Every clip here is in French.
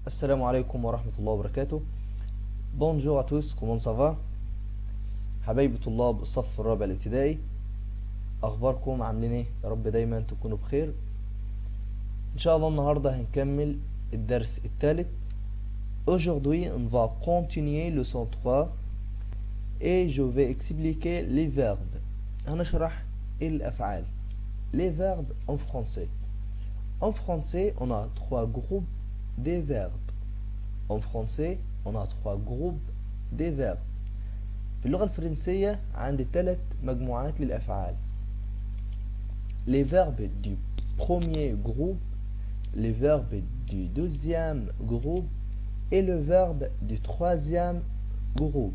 Assalamu alaikum wa rahmatullahi wa barakatuh. Bonjour à tous, comment ça va؟ حبايبي طلاب الصف الرابع الابتدائي، أخباركم عاملين ايه؟ يا رب دايما تكونوا بخير. إن شاء الله النهاردة هنكمل الدرس الثالث. Aujourd'hui on va continuer le leçon 3 et je vais expliquer les verbes. هنشرح الأفعال. Les verbes en français. En français on a trois groupes des verbes. En français on a trois groupes des verbes. في اللغة الفرنسية عندي ثلاث مجموعات للأفعال. Les verbes du premier groupe, les verbes du deuxième groupe et le verbe du troisième groupe.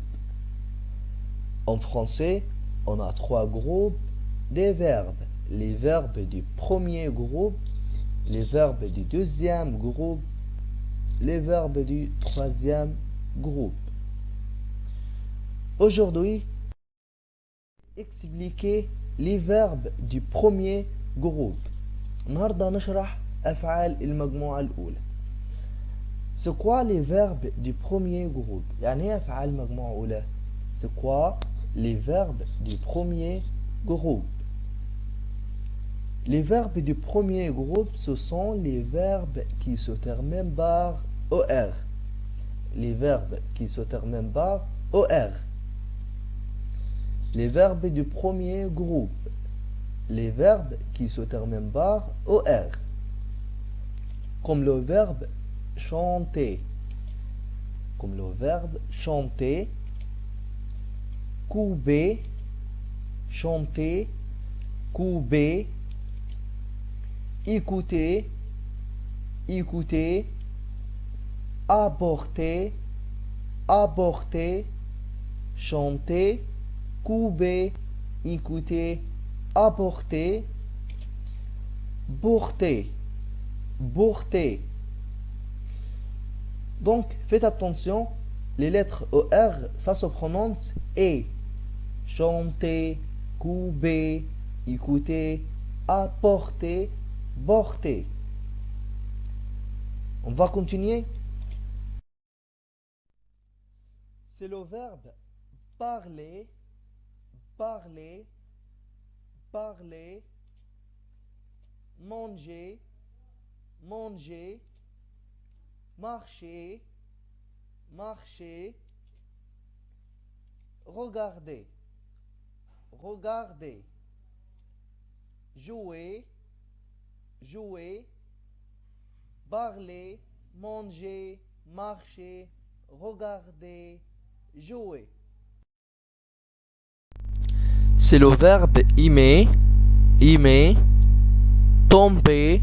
En français, on a trois groupes des verbes. Les verbes du premier groupe, les verbes du deuxième groupe, les verbes du troisième groupe. Aujourd'hui, expliquer les verbes du premier groupe. النهارده نشرح أفعال المجموعة الأولى. C'est quoi les verbes du premier groupe؟ يعني ايه أفعال مجموعة أولى؟ C'est quoi les verbes du premier groupe? Les verbes du premier groupe, ce sont les verbes qui se terminent par OR. Les verbes qui se terminent par OR. Les verbes du premier groupe. Les verbes qui se terminent par OR. Comme le verbe chanter. Comme le verbe chanter. Couper. Chanter. Couper. Écouter. Écouter. Apporter. Apporter. Chanter. Couper, écouter, apporter, porter, porter. Donc, faites attention, les lettres OR, ça se prononce et. Chanter, couper, écouter, apporter, porter. On va continuer. C'est le verbe parler. Parler, parler, manger, manger, marcher, marcher, regarder, regarder, jouer, jouer, parler, manger, marcher, regarder, jouer. C'est le verbe aimer, aimer, tomber,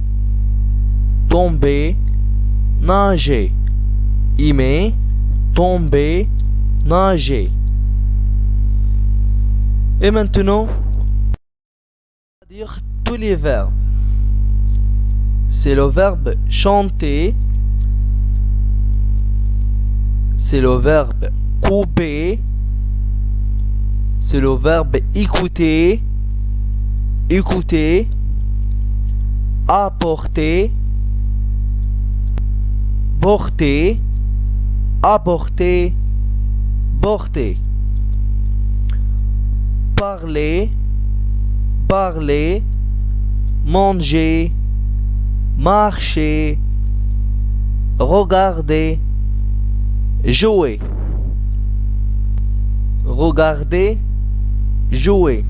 tomber, nager. Aimer, tomber, nager. Et maintenant, on va dire tous les verbes. C'est le verbe chanter. C'est le verbe couper. C'est le verbe écouter, écouter, apporter, porter, apporter, porter. Parler, parler, manger, marcher, regarder, jouer. Regarder, jouer.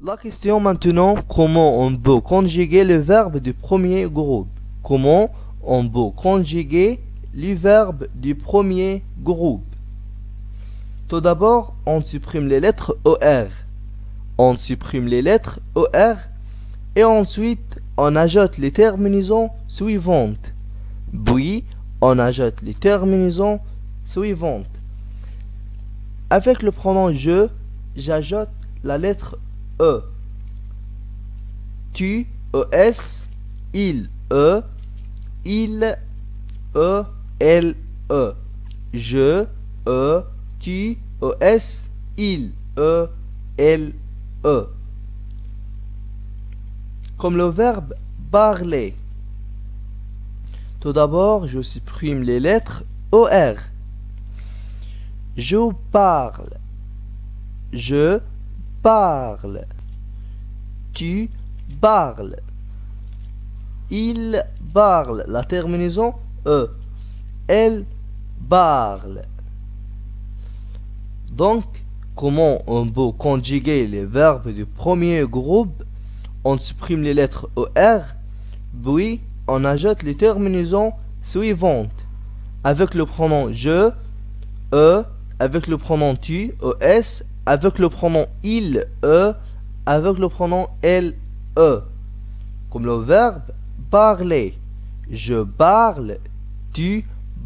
La question maintenant, comment on peut conjuguer le verbe du premier groupe? Comment on peut conjuguer les verbes du premier groupe? Tout d'abord, on supprime les lettres OR. On supprime les lettres OR et ensuite on ajoute les terminaisons suivantes. Puis, on ajoute les terminaisons suivantes. Avec le pronom je, j'ajoute la lettre E. Tu, ES, il, E, elle, E. Je, tu, ES, il, elle, E. Comme le verbe parler. Tout d'abord, je supprime les lettres OR. Je parle. Je parle. Tu parles. Il parle. La terminaison E. Elle parle. Donc, comment on peut conjuguer les verbes du premier groupe? On supprime les lettres OR, puis on ajoute les terminaisons suivantes. Avec le pronom je, E, avec le pronom tu, ES, avec le pronom il, E, avec le pronom elle, E. Comme le verbe parler. Je parle, tu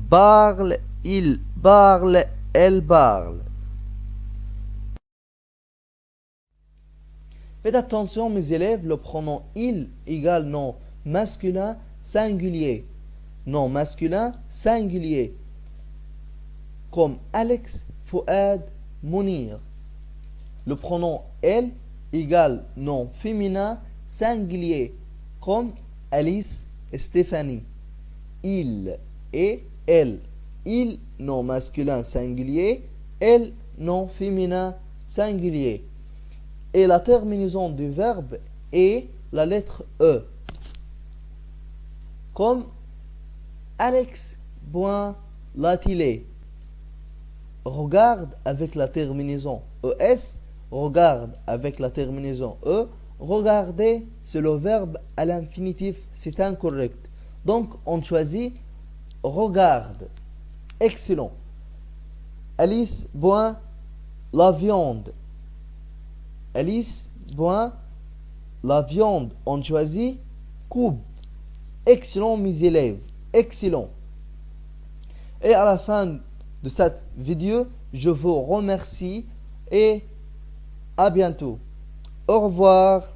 parles, il parle, elle parle. Faites attention mes élèves, le pronom il égale nom masculin singulier. Nom masculin singulier. Comme Alex, Fouad, Mounir. Le pronom elle égale nom féminin singulier. Comme Alice, Stéphanie. Il et elle. Il, nom masculin singulier. Elle, nom féminin singulier. Et la terminaison du verbe est la lettre E. Comme Alex boit la télé. Regarde avec la terminaison ES. Regarde avec la terminaison E. Regarder, c'est le verbe à l'infinitif, c'est incorrect. Donc, on choisit regarde. Excellent. Alice boit la viande. Alice boit la viande. On choisit coupe. Excellent, mes élèves. Excellent. Et à la fin de cette vidéo, je vous remercie et à bientôt. Au revoir.